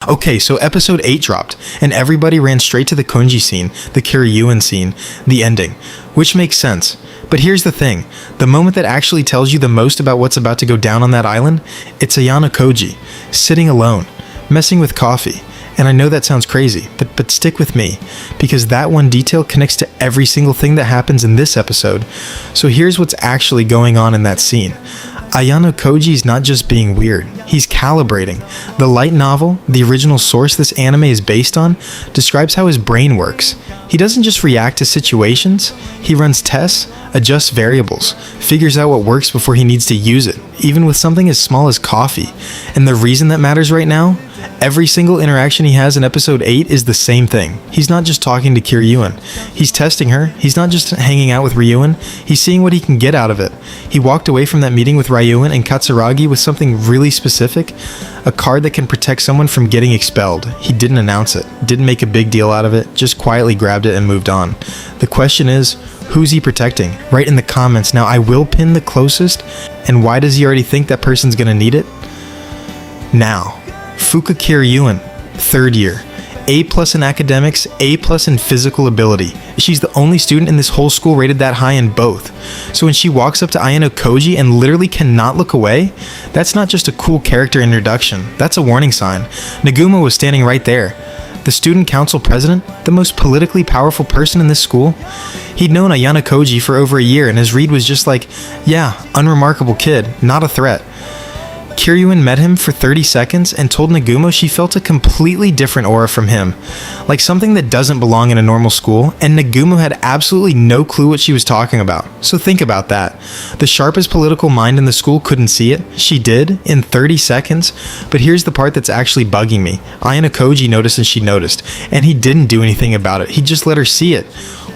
Okay, so episode 8 dropped, and everybody ran straight to the Koenji scene, the Kiryuin scene, the ending, which makes sense. But here's the thing, the moment that actually tells you the most about what's about to go down on that island, it's Ayanokoji, sitting alone, messing with coffee. And I know that sounds crazy, but stick with me, because that one detail connects to every single thing that happens in this episode. So here's what's actually going on in that scene. Ayanokoji is not just being weird, he's calibrating. The light novel, the original source this anime is based on, describes how his brain works. He doesn't just react to situations, he runs tests, adjusts variables, figures out what works before he needs to use it, even with something as small as coffee. And the reason that matters right now? Every single interaction he has in episode 8 is the same thing. He's not just talking to Kiryuin. He's testing her. He's not just hanging out with Ryuin. He's seeing what he can get out of it. He walked away from that meeting with Ryuin and Katsuragi with something really specific. A card that can protect someone from getting expelled. He didn't announce it. Didn't make a big deal out of it. Just quietly grabbed it and moved on. The question is, who's he protecting? Write in the comments. Now I will pin the closest. And why does he already think that person's gonna need it? Now. Fuka Kiryuin, 3rd year. A+ in academics, A+ in physical ability. She's the only student in this whole school rated that high in both. So when she walks up to Ayanokoji and literally cannot look away, that's not just a cool character introduction, that's a warning sign. Nagumo was standing right there. The student council president, the most politically powerful person in this school. He'd known Ayanokoji for over a year and his read was just like, yeah, unremarkable kid, not a threat. Kiryuin met him for 30 seconds and told Nagumo she felt a completely different aura from him, like something that doesn't belong in a normal school, and Nagumo had absolutely no clue what she was talking about. So think about that. The sharpest political mind in the school couldn't see it. She did, in 30 seconds. But here's the part that's actually bugging me. Ayanokoji noticed and she noticed, and he didn't do anything about it. He just let her see it.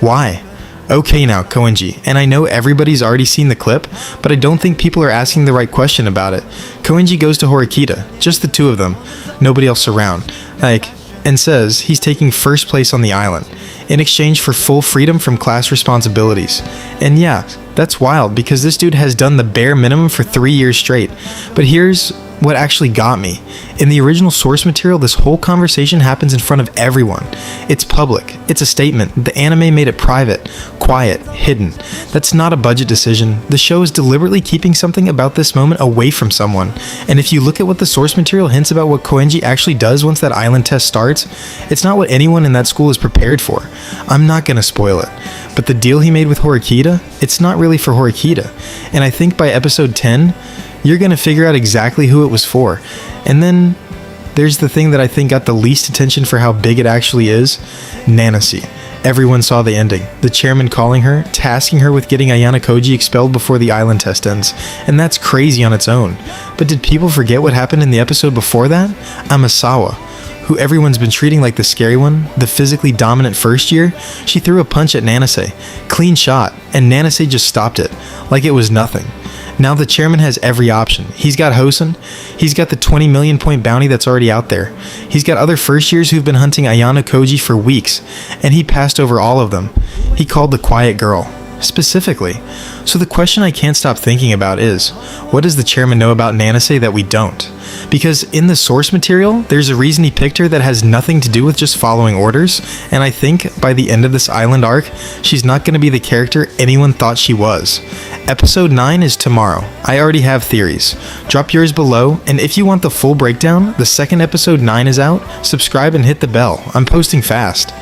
Why? Okay now, Koenji, and I know everybody's already seen the clip, but I don't think people are asking the right question about it. Koenji goes to Horikita, just the two of them, nobody else around, and says he's taking first place on the island, in exchange for full freedom from class responsibilities. And yeah, that's wild, because this dude has done the bare minimum for 3 years straight. But here's what actually got me. In the original source material, this whole conversation happens in front of everyone. It's public. It's a statement. The anime made it private, quiet, hidden. That's not a budget decision. The show is deliberately keeping something about this moment away from someone. And if you look at what the source material hints about what Koenji actually does once that island test starts, it's not what anyone in that school is prepared for. I'm not gonna spoil it. But the deal he made with Horikita, it's not really for Horikita. And I think by episode 10, you're going to figure out exactly who it was for. And then there's the thing that I think got the least attention for how big it actually is, Nanase. Everyone saw the ending. The chairman calling her, tasking her with getting Ayanokoji expelled before the island test ends. And that's crazy on its own. But did people forget what happened in the episode before that? Amasawa, who everyone's been treating like the scary one, the physically dominant first year, she threw a punch at Nanase. Clean shot, and Nanase just stopped it, like it was nothing. Now the chairman has every option. He's got Hosen, he's got the 20 million point bounty that's already out there. He's got other first years who've been hunting Ayanokoji for weeks, and he passed over all of them. He called the quiet girl, specifically. So the question I can't stop thinking about is, what does the chairman know about Nanase that we don't? Because in the source material, there's a reason he picked her that has nothing to do with just following orders, and I think by the end of this island arc, she's not going to be the character anyone thought she was. Episode 9 is tomorrow. I already have theories. Drop yours below, and if you want the full breakdown, the second episode 9 is out, subscribe and hit the bell. I'm posting fast.